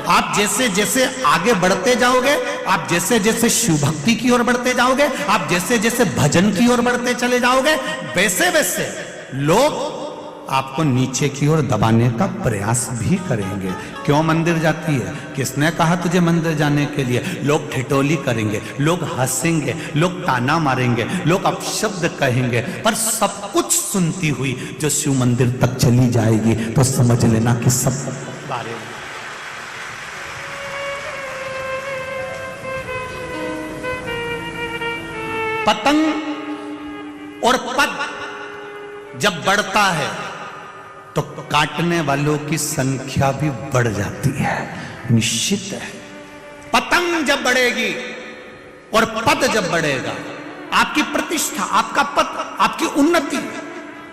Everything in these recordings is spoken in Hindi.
आप जैसे जैसे आगे बढ़ते जाओगे, आप जैसे जैसे शिव भक्ति की ओर बढ़ते जाओगे, आप जैसे जैसे भजन की ओर बढ़ते चले जाओगे, वैसे वैसे लोग आपको नीचे की ओर दबाने का प्रयास भी करेंगे। क्यों मंदिर जाती है? किसने कहा तुझे मंदिर जाने के लिए? लोग ठिठोली करेंगे, लोग हंसेंगे, लोग ताना मारेंगे, लोग अपशब्द कहेंगे, पर सब कुछ सुनती हुई जो शिव मंदिर तक चली जाएगी तो समझ लेना कि सब बारे में पतंग और पद जब बढ़ता है तो काटने वालों की संख्या भी बढ़ जाती है, निश्चित है। पतंग जब बढ़ेगी और पद जब बढ़ेगा, आपकी प्रतिष्ठा, आपका पद, आपकी उन्नति,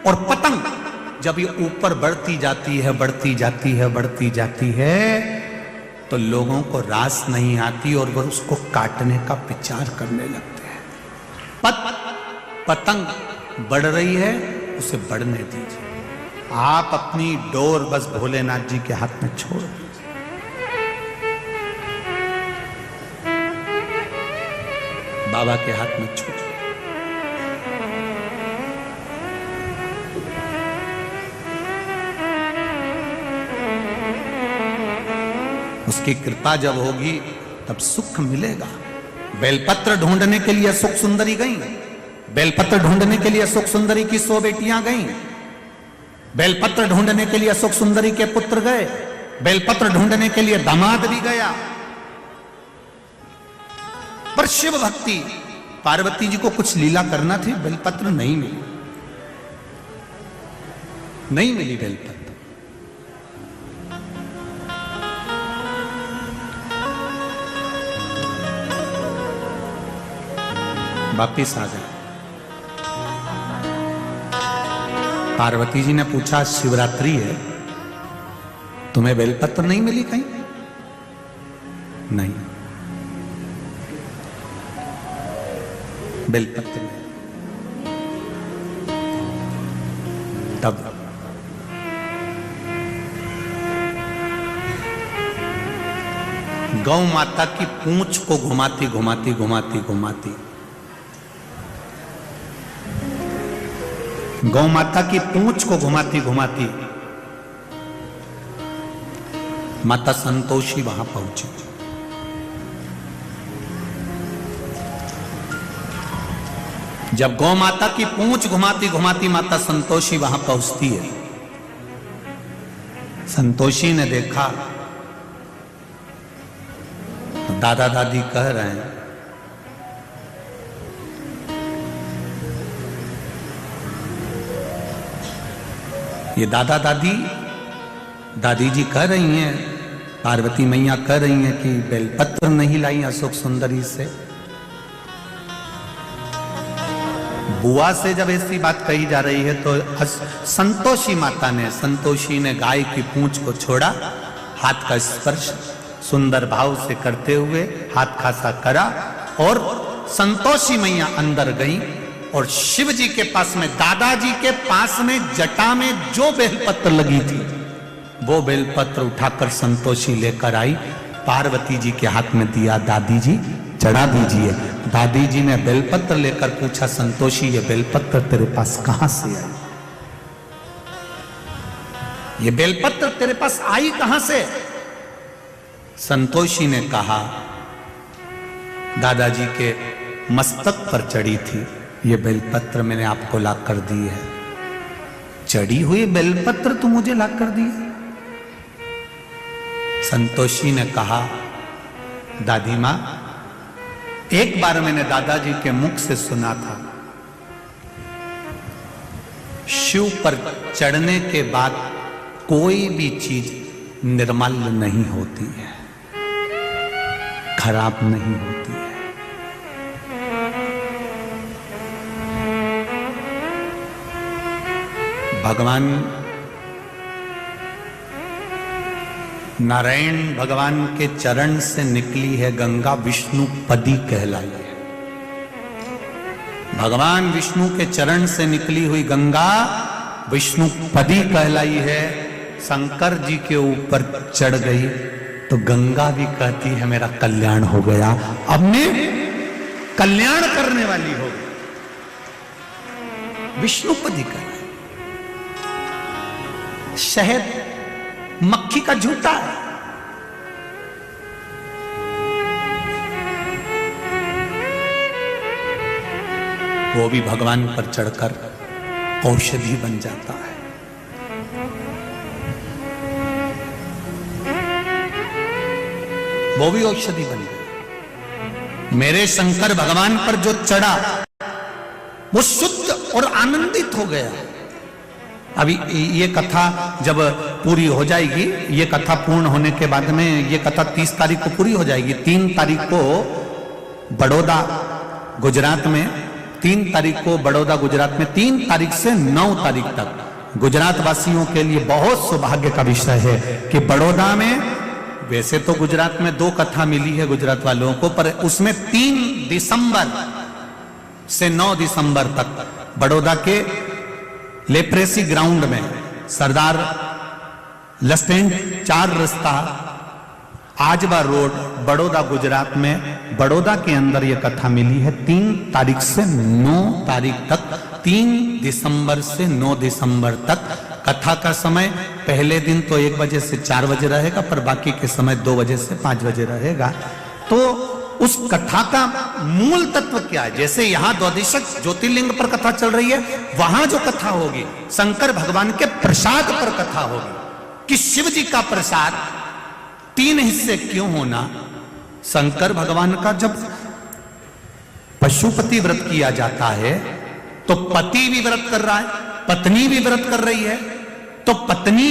और पतंग जब ये ऊपर बढ़ती जाती है, बढ़ती जाती है, बढ़ती जाती है, तो लोगों को रास नहीं आती और वो उसको काटने का विचार करने लगते हैं। पतंग बढ़ रही है, उसे बढ़ने दीजिए। आप अपनी डोर बस भोलेनाथ जी के हाथ में छोड़ दीजिए। बाबा के हाथ में छोड़। उसकी कृपा जब होगी तब सुख मिलेगा। बेलपत्र ढूंढने के लिए सुख सुंदरी गई, बेलपत्र ढूंढने के लिए सुख सुंदरी की 100 बेटियां गईं, बेलपत्र ढूंढने के लिए सुख सुंदरी के पुत्र गए, बेलपत्र ढूंढने के लिए दामाद भी गया। पर शिव भक्ति, पार्वती जी को कुछ लीला करना थी, बेलपत्र नहीं मिली, नहीं मिली बेलपत्र। वापिस आ गए। पार्वती जी ने पूछा, शिवरात्रि है, तुम्हें बेलपत्र नहीं मिली कहीं? नहीं, बेलपत्र नहीं। तब गौ माता की पूंछ को घुमाती घुमाती घुमाती घुमाती, गौ माता की पूंछ को घुमाती घुमाती माता संतोषी वहां पहुंची। जब गौ माता की पूंछ घुमाती घुमाती माता संतोषी वहां पहुंचती है, संतोषी ने देखा तो दादा दादी कह रहे हैं, ये दादा दादी, दादी जी कह रही हैं, पार्वती मैया कह रही हैं कि बेलपत्र नहीं लाई अशोक सुंदरी से। बुआ से जब ऐसी बात कही जा रही है तो संतोषी माता ने, संतोषी ने गाय की पूंछ को छोड़ा, हाथ का स्पर्श सुंदर भाव से करते हुए हाथ खासा करा और संतोषी मैया अंदर गई और शिव जी के पास में, दादाजी के पास में जटा में जो बेलपत्र लगी थी वो बेलपत्र उठाकर संतोषी लेकर आई, पार्वती जी के हाथ में दिया, दादी जी चढ़ा दीजिए। दादी जी ने बेलपत्र लेकर पूछा, संतोषी ये बेलपत्र तेरे पास कहां से आई? ये बेलपत्र तेरे पास आई कहां से? संतोषी ने कहा, दादाजी के मस्तक पर चढ़ी थी, ये बेलपत्र मैंने आपको ला कर दी है। चढ़ी हुई बेलपत्र तू मुझे ला कर दी है? संतोषी ने कहा, दादी मां, एक बार मैंने दादाजी के मुख से सुना था, शिव पर चढ़ने के बाद कोई भी चीज निर्मल नहीं होती है, खराब नहीं होती है। भगवान नारायण भगवान के चरण से निकली है गंगा, विष्णु पदी कहलाई है। भगवान विष्णु के चरण से निकली हुई गंगा विष्णु पदी कहलाई है। शंकर जी के ऊपर चढ़ गई तो गंगा भी कहती है मेरा कल्याण हो गया, अब मैं कल्याण करने वाली हो गई। विष्णुपदी का शहद मक्खी का झूठा है। वो भी भगवान पर चढ़कर औषधि बन जाता है। वो भी औषधि बन गई। मेरे शंकर भगवान पर जो चढ़ा वो शुद्ध और आनंदित हो गया। अभी ये कथा जब पूरी हो जाएगी, ये कथा पूर्ण होने के बाद में ये कथा 30 तारीख को पूरी हो जाएगी। 3 तारीख को बड़ौदा गुजरात में, 3 तारीख को बड़ौदा गुजरात में, 3 तारीख से 9 तारीख तक गुजरात वासियों के लिए बहुत सौभाग्य का विषय है कि बड़ौदा में, वैसे तो गुजरात में 2 कथा मिली है गुजरात वालों को, पर उसमें 3 दिसंबर से 9 दिसंबर तक बड़ौदा के लेप्रेसी ग्राउंड में सरदार लस्टेंट 4 रास्ता आजवा रोड बड़ौदा गुजरात में, बड़ौदा के अंदर यह कथा मिली है। 3 तारीख से 9 तारीख तक, 3 दिसंबर से 9 दिसंबर तक कथा का समय पहले दिन तो 1 बजे से 4 बजे रहेगा, पर बाकी के समय 2 बजे से 5 बजे रहेगा। तो उस कथा का मूल तत्व क्या है? जैसे यहां द्वादशक ज्योतिर्लिंग पर कथा चल रही है, वहां जो कथा होगी शंकर भगवान के प्रसाद पर कथा होगी कि शिव जी का प्रसाद 3 हिस्से क्यों होना। शंकर भगवान का जब पशुपति व्रत किया जाता है तो पति भी व्रत कर रहा है, पत्नी भी व्रत कर रही है, तो पत्नी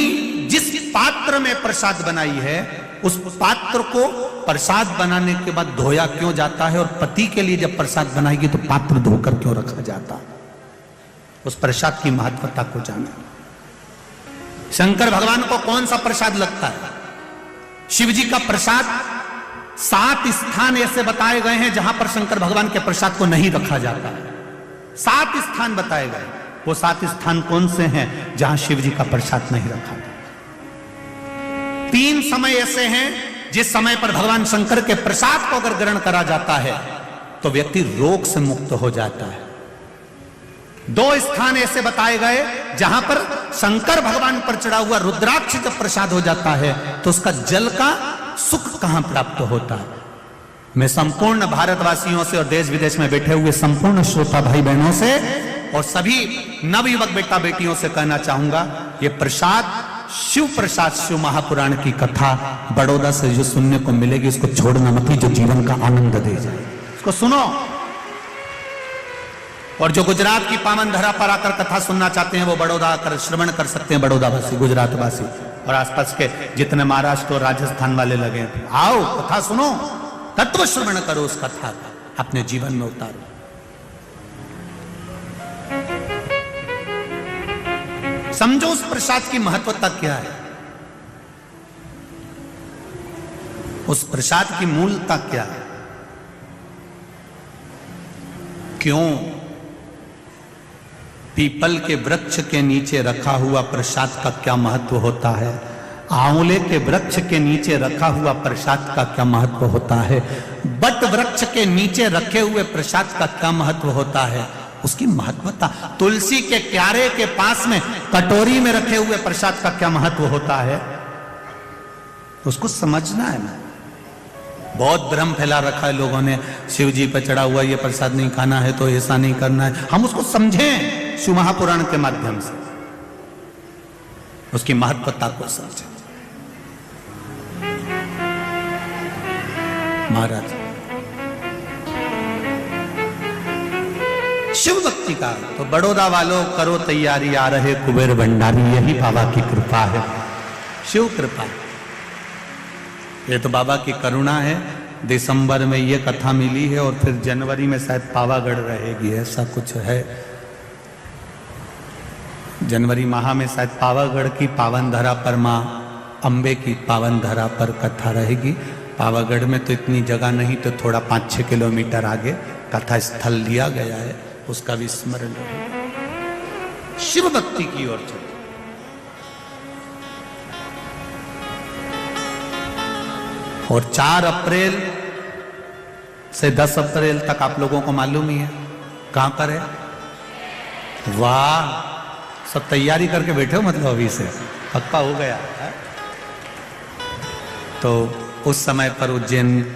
जिस पात्र में प्रसाद बनाई है उस पात्र को प्रसाद बनाने के बाद धोया क्यों जाता है, और पति के लिए जब प्रसाद बनाएगी तो पात्र धोकर क्यों रखा जाता है? उस प्रसाद की महत्वता को जाना। शंकर भगवान को कौन सा प्रसाद लगता है? शिव जी का प्रसाद 7 स्थान ऐसे बताए गए हैं जहां पर शंकर भगवान के प्रसाद को नहीं रखा जाता है। 7 स्थान बताए गए। वो 7 स्थान कौन से हैं जहां शिव जी का प्रसाद नहीं रखा जाता? 3 समय ऐसे हैं जिस समय पर भगवान शंकर के प्रसाद को अगर ग्रहण करा जाता है तो व्यक्ति रोग से मुक्त हो जाता है। 2 स्थान ऐसे बताए गए जहां पर शंकर भगवान पर चढ़ा हुआ रुद्राक्ष जब प्रसाद हो जाता है तो उसका जल का सुख कहां प्राप्त होता है। मैं संपूर्ण भारतवासियों से और देश विदेश में बैठे हुए संपूर्ण श्रोता भाई बहनों से और सभी नवयुवक बेटा बेटियों से कहना चाहूंगा, ये प्रसाद शिव प्रसाद, शिव महापुराण की कथा बड़ौदा से जो सुनने को मिलेगी उसको छोड़ना मत, जो जीवन का आनंद दे जाए उसको सुनो। और जो गुजरात की पावन धरा पर आकर कथा सुनना चाहते हैं वो बड़ौदा आकर श्रवण कर सकते हैं। बड़ौदा वासी, गुजरात वासी और आसपास के जितने महाराष्ट्र और राजस्थान वाले लगे हैं, आओ कथा सुनो, तत्व श्रवण करो, उस कथा का अपने जीवन में उतारो। समझो उस प्रसाद की महत्वता क्या है, उस प्रसाद की मूलता क्या है, क्यों पीपल के वृक्ष के नीचे रखा हुआ प्रसाद का क्या महत्व होता है, आंवले के वृक्ष के नीचे रखा हुआ प्रसाद का क्या महत्व होता है, बट वृक्ष के नीचे रखे हुए प्रसाद का क्या महत्व होता है, उसकी महत्वता, तुलसी के क्यारे के पास में कटोरी में रखे हुए प्रसाद का क्या महत्व होता है, उसको समझना है ना। बहुत भ्रम फैला रखा है लोगों ने, शिव जी पर चढ़ा हुआ ये प्रसाद नहीं खाना है तो ऐसा नहीं करना है। हम उसको समझें शिव महापुराण के माध्यम से, उसकी महत्वता को समझें। महाराज शिव भक्ति का तो बड़ौदा वालों करो तैयारी, आ रहे कुबेर भंडारी, यही बाबा की कृपा है, शिव कृपा। ये तो बाबा की करुणा है। दिसंबर में ये कथा मिली है और फिर जनवरी में शायद पावागढ़ रहेगी, ऐसा कुछ है। जनवरी माह में शायद पावागढ़ की पावन धरा पर माँ अम्बे की पावन धरा पर कथा रहेगी। पावागढ़ में तो इतनी जगह नहीं, तो थोड़ा 5-6 किलोमीटर आगे कथा स्थल लिया गया है, उसका भी स्मरण रहे। शिव भक्ति की ओर चले। और 4 अप्रैल से 10 अप्रैल तक आप लोगों को मालूम ही है कहां पर है। वाह, सब तैयारी करके बैठे हो मतलब अभी से पक्का हो गया है? तो उस समय पर उज्जैन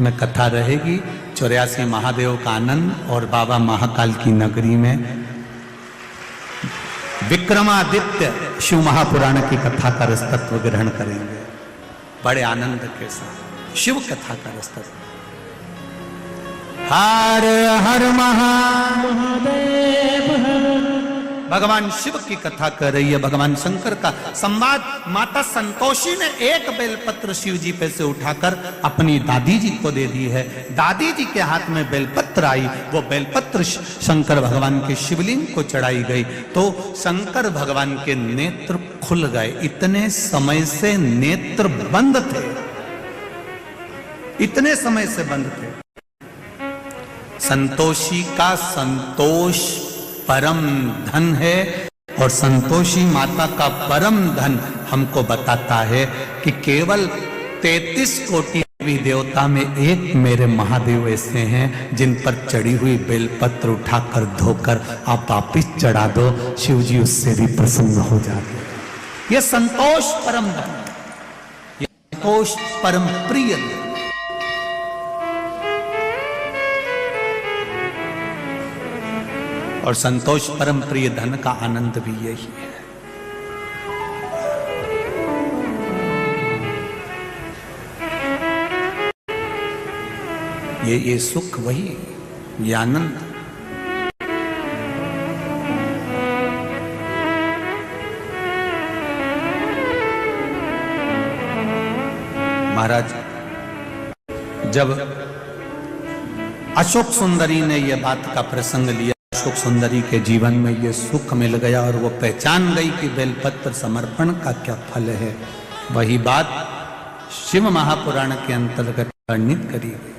में कथा रहेगी 84 महादेव का आनंद और बाबा महाकाल की नगरी में विक्रमादित्य शिव महापुराण की कथा का रसतत्व ग्रहण करेंगे बड़े आनंद के साथ। शिव कथा का रसतत्व। हर हर महादेव, भगवान शिव की कथा कर रही है, भगवान शंकर का संवाद। माता संतोषी ने एक बेलपत्र शिव जी पे से उठाकर अपनी दादी जी को दे दी है। दादी जी के हाथ में बेलपत्र आई, वो बेलपत्र शंकर भगवान के शिवलिंग को चढ़ाई गई तो शंकर भगवान के नेत्र खुल गए। इतने समय से नेत्र बंद थे, इतने समय से बंद थे। संतोषी का संतोष परम धन है और संतोषी माता का परम धन हमको बताता है कि केवल 33 कोटि देवी देवता में एक मेरे महादेव ऐसे हैं जिन पर चढ़ी हुई बेलपत्र उठाकर धोकर आप वापिस चढ़ा दो, शिव जी उससे भी प्रसन्न हो जाते। ये संतोष परम धन, ये संतोष परम प्रिय धन। और संतोष परम प्रिय धन का आनंद भी यही है। ये सुख वही, ये आनंद। महाराज जब अशोक सुंदरी ने यह बात का प्रसंग लिया, अशोक सुंदरी के जीवन में ये सुख मिल गया और वो पहचान गई कि बेलपत्र समर्पण का क्या फल है। वही बात शिव महापुराण के अंतर्गत वर्णित करी गई।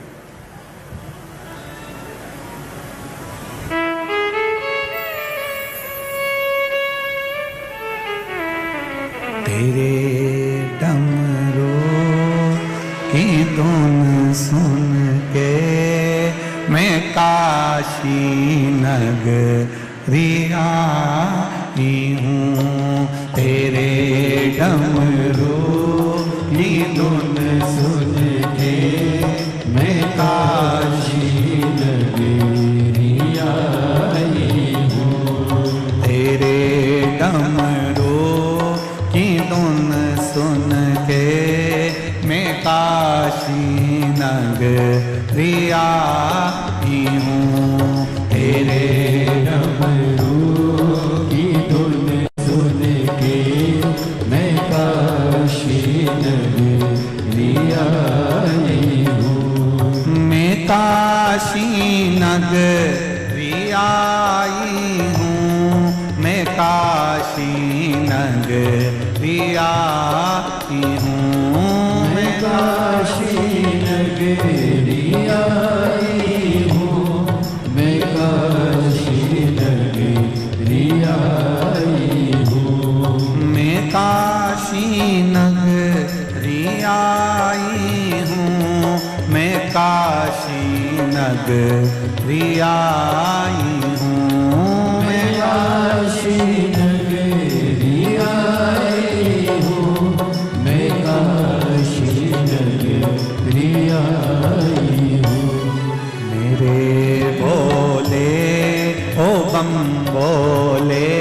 तेरे डमरू की धुन सुन के मैं काशी नगरी आई हूँ, तेरे डमरू की धुन सुन के मैं काशी नगरी आई हूँ, तेरे डमरू की धुन सुन के मैं काशी नगरी आई हूँ, तेरे डमरू की धुन सुन के मैं काशी नगरी आई हूँ, मैं काशी नगरी आई हूँ, मैं काशी नगरी आई हूँ, मैं काशी नगरी आई हूँ, मैं काशी नगरी आई हूँ, मैं काशी नगरी आई हूँ, मैं काशी नगरी आई हूँ, मैं काशी नगरी आई हूँ, मैं काशी नगरी आई हूँ, मेरे बोले ओ बम बोले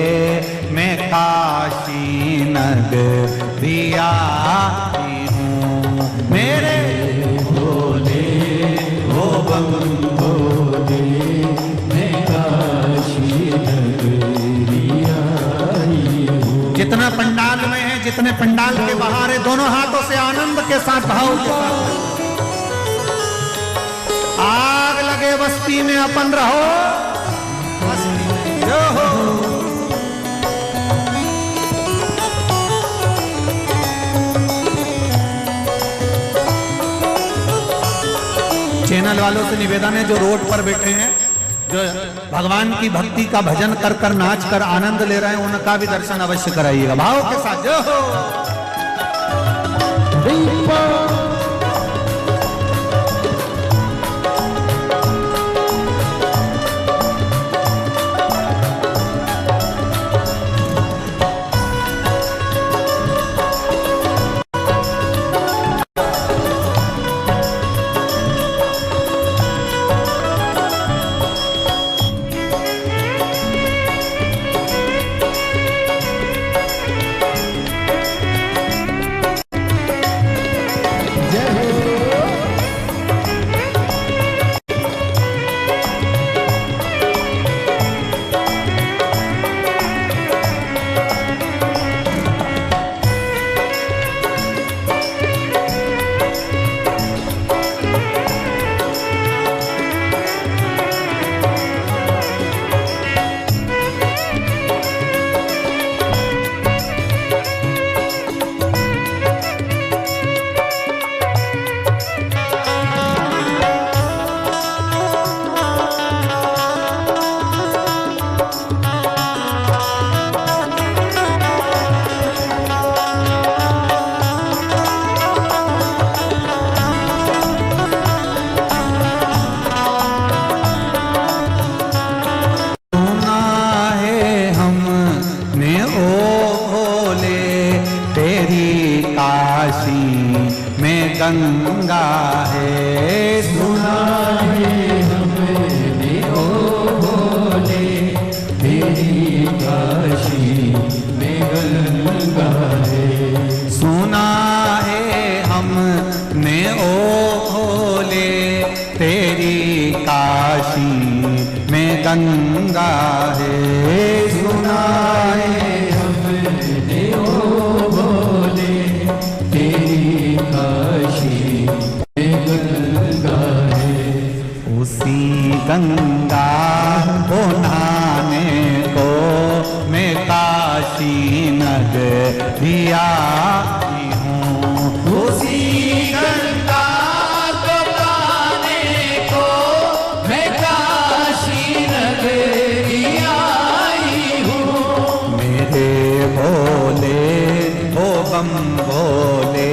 मैं काशी नगरी आई हूँ, मेरे बोले ओ बम बोले मैं काशी नगरी आई हूँ। जितना पंडाल में है, जितने पंडाल के बाहर है, दोनों हाथों से आनंद के साथ, भाव के साथ आग लगे बस्ती में अपन रहो, बस्ती में जो हो। चैनल वालों से निवेदन है जो रोड पर बैठे हैं, जो भगवान की भक्ति का भजन कर कर नाच कर आनंद ले रहे हैं, उनका भी दर्शन अवश्य कराइएगा भाव के साथ। जो हो में गंगा है। सुना है हमने ओ भोले तेरी काशी में गंगा है। सुना है हमने ओ भोले तेरी काशी में गंगा है। सुना है हमने ओ भोले तेरी काशी में गंगा है। उसी गंगा को नहाने को मैं काशी नगरी आई हूँ। उसी गंगा को पाने को मैं काशी नगरी आई हूँ। मेरे भोले ओ बम भोले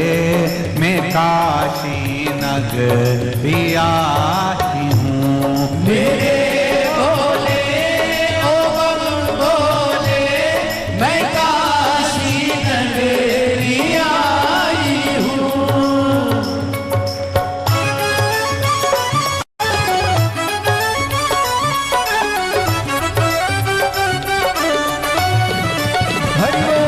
मैं काशी नगरी आई हूँ। मेरे भोले ओ बम भोले मैं काशी नगरी आई हूँ। हरि बोल।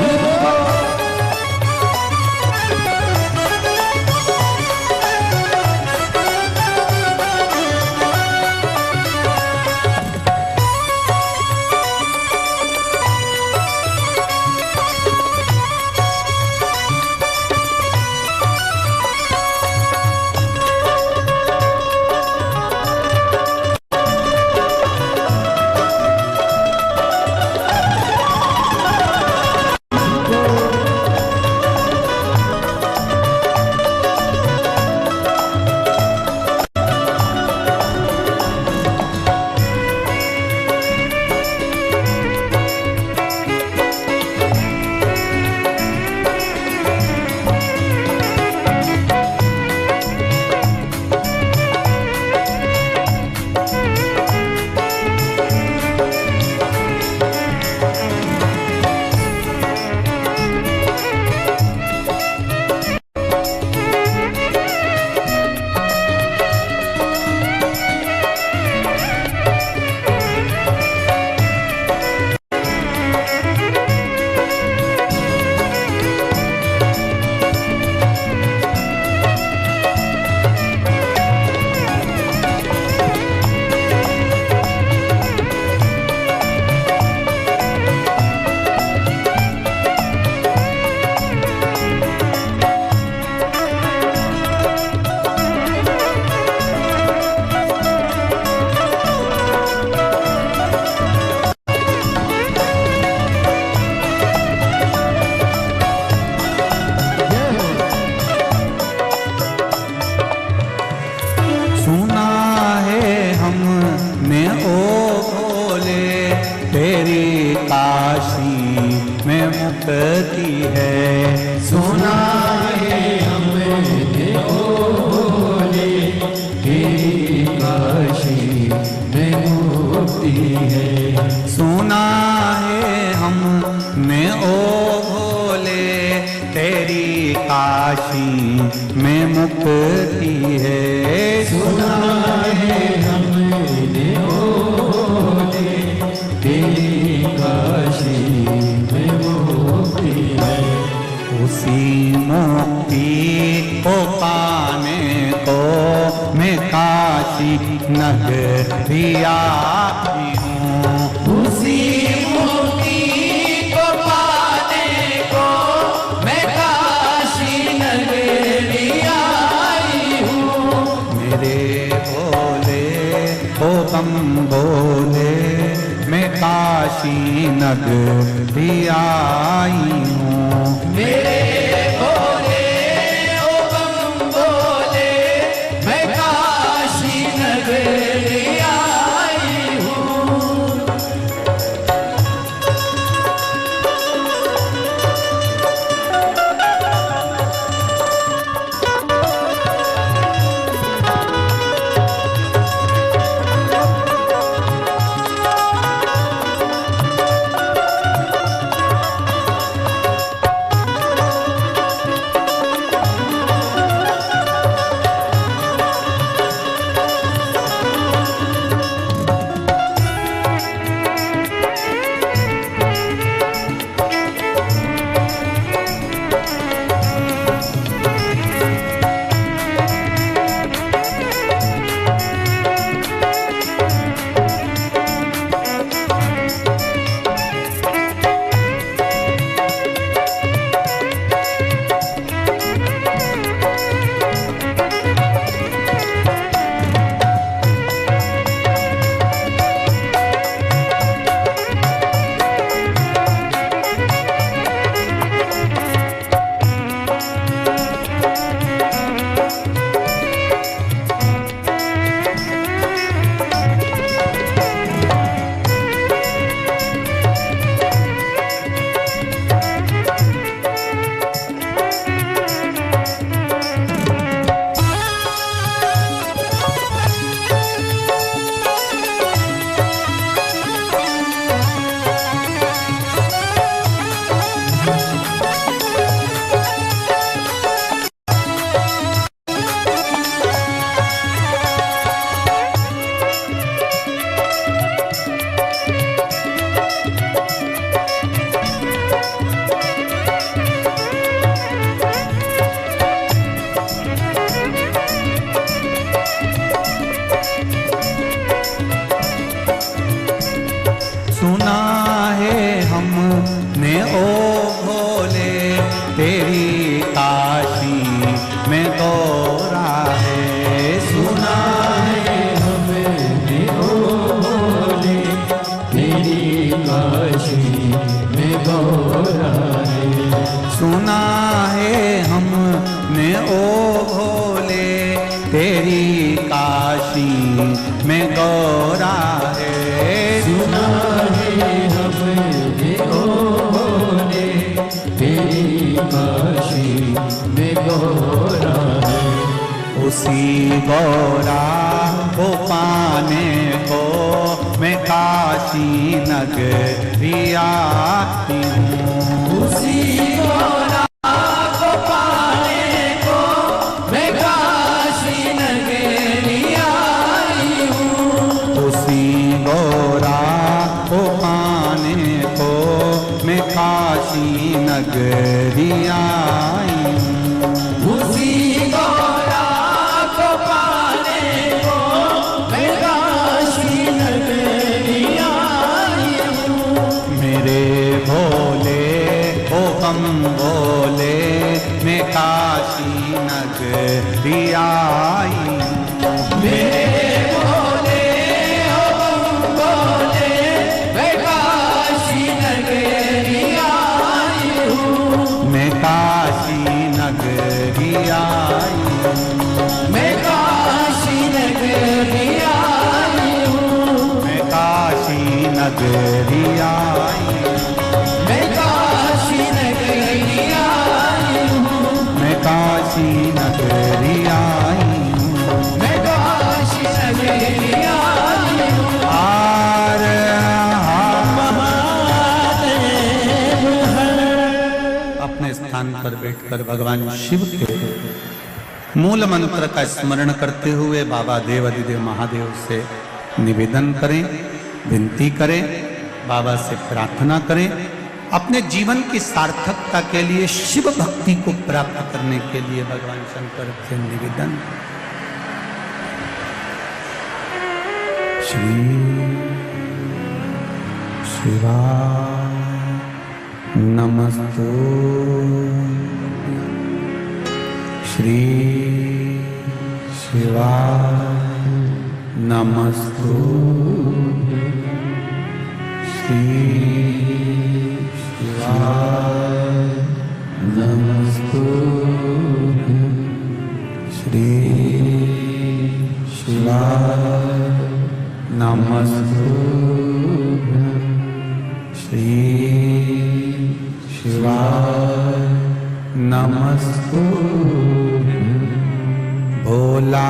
सुना है हमने ओ भोले तेरी काशी में मुक्ति है। सुना है हमने ओ भोले तेरी काशी में मुक्ति है। सुना है हमने ओ भोले तेरी काशी में मुक्ति है। सुना है हमने ओ भोले तेरी काशी में मुक्ति है। उसी मुक्ति को पाने को मैं काशी नगरी आई हूँ। उसी मुक्ति को पाने को मैं काशी नगरी आई हूँ। मेरे भोले ओ बम भोले मैं काशी नगरी आई हूँ। मेरे भोले ओ बम भोले मैं काशी नगरी आई हूँ। तेरी काशी में गौरा है। सुना है हमने ने तेरी काशी में गौरा है। उसी गौरा को पाने को मैं काशी नगरी आती हूँ। उसी गौरा को पाने को मैं काशी नगरी आई हूँ। उसी गौरा को पाने को मैं काशी नगरी आई हूँ। उसी गौरा को पाने को मैं काशी नगरी आई हूँ। मेरे भोले ओ बम भोले मैं काशी नगरी आई हूँ। मेरे भोले ओ बम भोले मैं काशी नगरी आई हूँ। मैं काशी नगरी आई हूँ। मैं काशी नगरी आई हूँ। मैं काशी नगरी आई हूँ। मैं काशी नगरी आई हूँ। मैं काशी नगरी आई हूँ। मैं काशी नगरी आई हूँ। आर महादेव हर। अपने स्थान पर बैठकर भगवान शिव के मूल मंत्र का स्मरण करते हुए बाबा देव अधिदेव महादेव से निवेदन करें, विनती करें, बाबा से प्रार्थना करें। अपने जीवन की सार्थकता के लिए, शिव भक्ति को प्राप्त करने के लिए भगवान शंकर से निवेदन। श्री शिवाय नमस्तु। श्री शिवाय नमस्तु। श्री शिवाय नमस्तु। श्री शिवाय नमस्तु। श्री शिवाय नमस्तु। भोला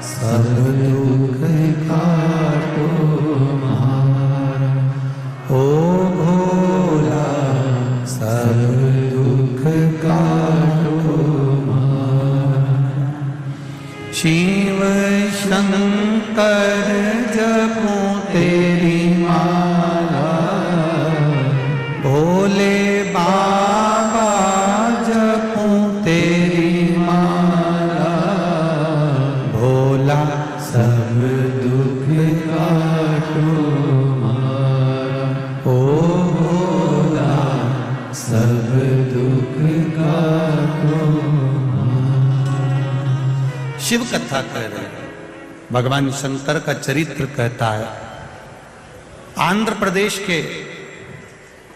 सब दुख काटो हमारा, ओ भोला सब दुख काटो हमारा। शिव शंकर जपो तेरी माला, भोले बाबा जपो तेरी माला। भोला सब दुख काटो हमारा, ओ भोला सब दुख काटो हमारा। शिव कथा कह रहे हैं। भगवान शंकर का चरित्र कहता है, आंध्र प्रदेश के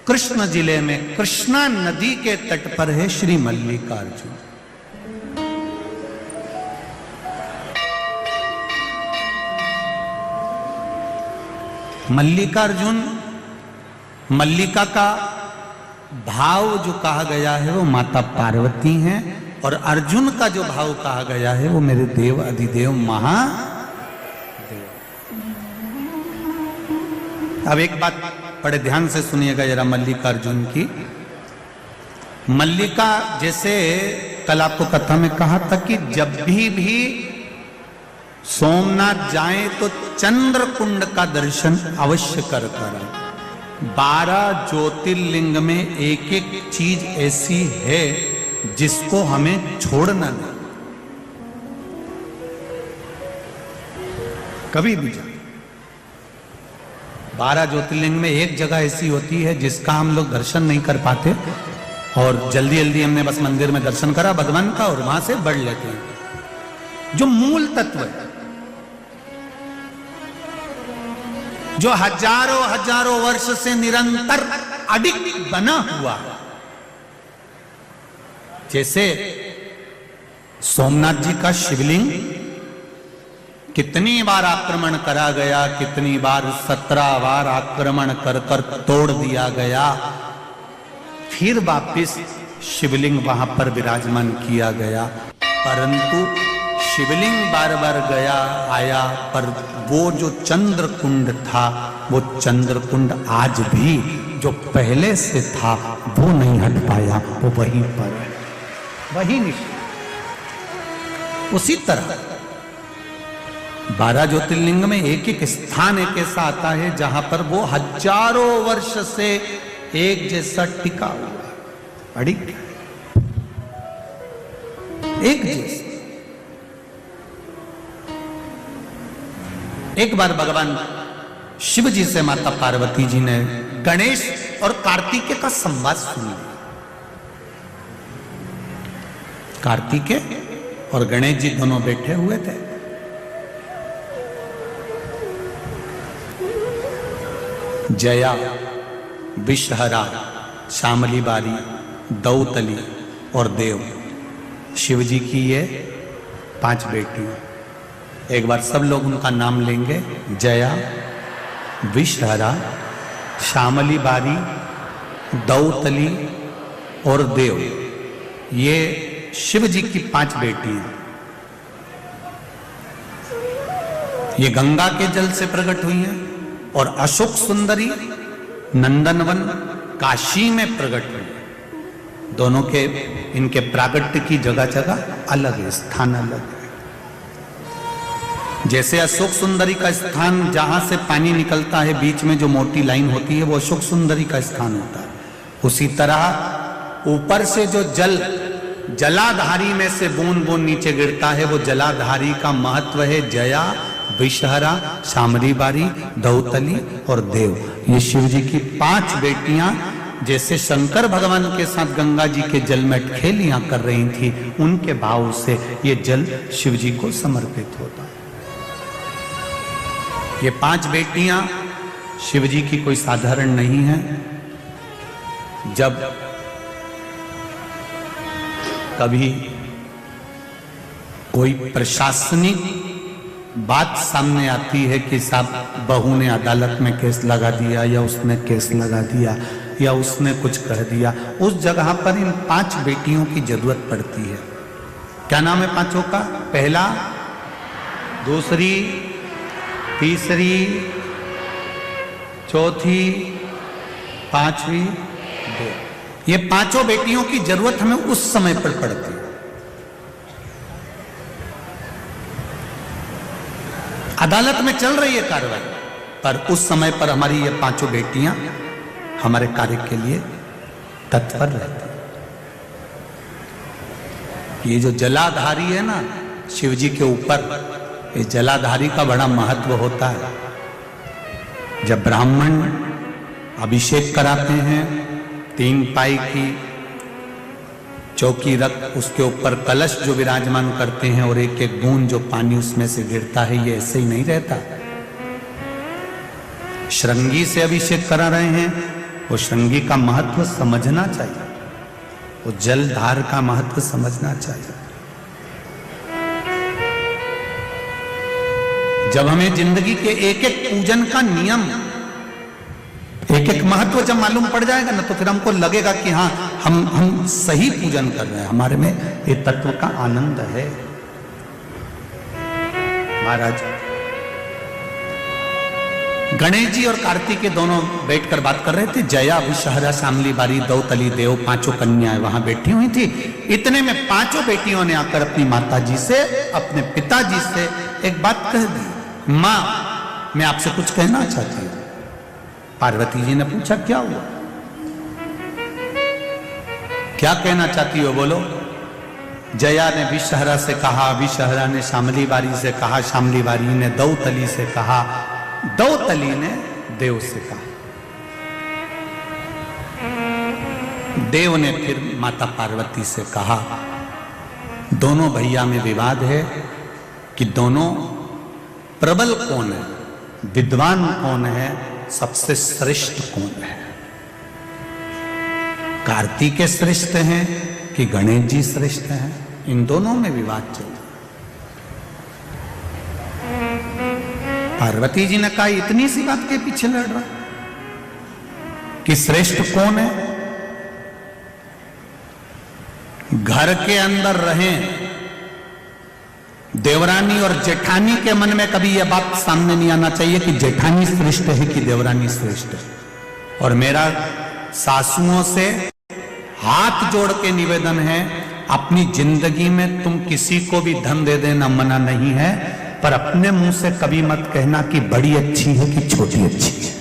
कृष्ण जिले में कृष्णा नदी के तट पर है श्री मल्लिकार्जुन। मल्लिकार्जुन, मल्लिका का भाव जो कहा गया है वो माता पार्वती हैं, और अर्जुन का जो भाव कहा गया है वो मेरे देव अधिदेव महादेव। अब एक बात बड़े ध्यान से सुनिएगा जरा मल्लिकार्जुन की। मल्लिका, जैसे कल आपको कथा में कहा था कि जब भी सोमनाथ जाएं तो चंद्र कुंड का दर्शन अवश्य कर करें। 12 ज्योतिर्लिंग में एक एक चीज ऐसी है जिसको हमें छोड़ना नहीं। कभी भी जाए, 12 ज्योतिर्लिंग में एक जगह ऐसी होती है जिसका हम लोग दर्शन नहीं कर पाते, और जल्दी जल्दी हमने बस मंदिर में दर्शन करा भगवान का और वहां से बढ़ लेते हैं। जो मूल तत्व है, जो हजारों हजारों वर्ष से निरंतर अडिग बना हुआ, जैसे सोमनाथ जी का शिवलिंग कितनी बार आक्रमण करा गया, कितनी बार 17 बार आक्रमण कर कर तोड़ दिया गया, फिर वापिस शिवलिंग वहां पर विराजमान किया गया। परंतु शिवलिंग बार बार गया आया, पर वो जो चंद्रकुंड था, वो चंद्रकुंड आज भी जो पहले से था वो नहीं हट पाया, वो वहीं पर है, वही निश्चय। उसी तरह 12 ज्योतिर्लिंग में एक एक स्थान एक ऐसा आता है जहां पर वो हजारों वर्ष से एक जैसा टिका हुआ है, अड़िग एक जैसा। एक बार भगवान शिव जी से माता पार्वती जी ने गणेश और कार्तिकेय का संवाद सुन लिया। कार्तिकेय और गणेश जी दोनों बैठे हुए थे। जया, विषहरा, शामली बारी, दौतली और देव, शिव जी की ये 5 बेटियां। एक बार सब लोग उनका नाम लेंगे। जया, विषहरा, शामली बारी, दौतली और देव, ये शिव जी की 5 बेटियां। ये गंगा के जल से प्रकट हुई हैं और अशोक सुंदरी नंदनवन काशी में प्रकट हुई। दोनों के इनके प्रागट्य की जगह जगह अलग है, स्थान अलग है। जैसे अशोक सुंदरी का स्थान जहां से पानी निकलता है, बीच में जो मोटी लाइन होती है, वो अशोक सुंदरी का स्थान होता है। उसी तरह ऊपर से जो जल जलाधारी में से बूंद बूंद नीचे गिरता है, वो जलाधारी का महत्व है। जया, विषहरा, शामली बारी, दौतली और देव, ये शिव जी की 5 बेटियां जैसे शंकर भगवान के साथ गंगा जी के जल में खेलियां कर रही थी, उनके भाव से ये जल शिव जी को समर्पित होता है। ये 5 बेटियां शिव जी की कोई साधारण नहीं है। जब कभी कोई प्रशासनिक बात सामने आती है कि साहब बहू ने अदालत में केस लगा दिया, या उसने केस लगा दिया, या उसने कुछ कह दिया, उस जगह पर इन 5 बेटियों की जरूरत पड़ती है। क्या नाम है 5 का? पहला, दूसरी, तीसरी, चौथी, 5वीं, 2। ये 5 बेटियों की जरूरत हमें उस समय पर पड़ती है। अदालत में चल रही है कार्रवाई, पर उस समय पर हमारी ये 5 बेटियां हमारे कार्य के लिए तत्पर रहती हैं। ये जो जलाधारी है ना शिव जी के ऊपर, ये जलाधारी का बड़ा महत्व होता है। जब ब्राह्मण अभिषेक कराते हैं, 3 पाई की चौकी रख उसके ऊपर कलश जो विराजमान करते हैं और एक एक बूंद जो पानी उसमें से गिरता है, ये ऐसे ही नहीं रहता। श्रृंगी से अभिषेक करा रहे हैं, वो श्रृंगी का महत्व समझना चाहिए, वो जलधार का महत्व समझना चाहिए। जब हमें जिंदगी के एक एक पूजन का नियम, एक एक महत्व जब मालूम पड़ जाएगा ना, तो फिर हमको लगेगा कि हाँ हम सही पूजन कर रहे हैं, हमारे में ये तत्व का आनंद है। महाराज गणेश जी और कार्तिकेय दोनों बैठकर बात कर रहे थे। जया, विषहरा, शामली बारी, दौतली, देव, 5 कन्याएं वहां बैठी हुई थी। इतने में 5 बेटियों ने आकर अपनी माता जी से, अपने पिताजी से एक बात कह दी। मां, मैं आपसे कुछ कहना चाहती हूं। पार्वती जी ने पूछा, क्या हुआ, क्या कहना चाहती हो, बोलो। जया ने विषहरा से कहा, विषहरा ने शामली बारी से कहा, शामली बारी ने दौतली से कहा, दौतली ने देव से कहा। देव ने फिर माता पार्वती से कहा। दोनों भैया में विवाद है कि दोनों प्रबल कौन है, विद्वान कौन है, सबसे श्रेष्ठ कौन है। कार्तिकेय श्रेष्ठ हैं कि गणेश जी श्रेष्ठ हैं, इन दोनों में विवाद चल रहा। पार्वती जी ने कहा इतनी सी बात के पीछे लड़ रहा कि श्रेष्ठ कौन है? घर के अंदर रहें, देवरानी और जेठानी के मन में कभी यह बात सामने नहीं आना चाहिए कि जेठानी श्रेष्ठ है कि देवरानी श्रेष्ठ है। और मेरा सासुओं से हाथ जोड़ के निवेदन है, अपनी जिंदगी में तुम किसी को भी धन दे देना मना नहीं है, पर अपने मुंह से कभी मत कहना कि बड़ी अच्छी है कि छोटी अच्छी है।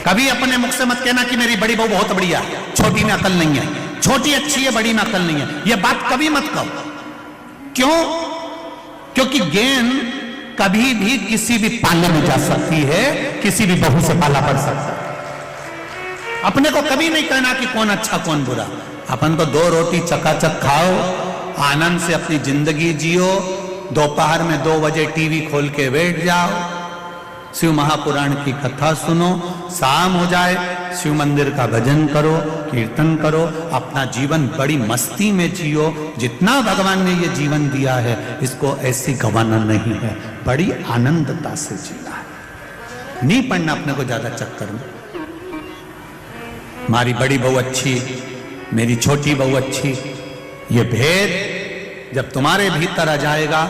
कभी अपने मुख से मत कहना कि मेरी बड़ी बहू बहुत बढ़िया है, छोटी में अकल नहीं है, छोटी अच्छी है, बड़ी में अकल नहीं है। यह बात कभी मत कहो। क्यों? क्योंकि गेंद कभी भी किसी भी पाले में जा सकती है, किसी भी बहू से पाला पड़ सकता है। अपने को कभी नहीं कहना कि कौन अच्छा कौन बुरा। अपन तो 2 रोटी चकाचक खाओ, आनंद से अपनी जिंदगी जियो, दोपहर में 2 बजे टीवी खोल के बैठ जाओ, शिव महापुराण की कथा सुनो, शाम हो जाए शिव मंदिर का भजन करो, कीर्तन करो, अपना जीवन बड़ी मस्ती में जियो। जितना भगवान ने ये जीवन दिया है इसको ऐसी गंवाना नहीं है, बड़ी आनंदता से जीना है। नहीं पड़ना अपने को ज्यादा चक्कर में, हमारी बड़ी बहू अच्छी, मेरी छोटी बहू अच्छी। ये भेद जब तुम्हारे भीतर आ जाएगा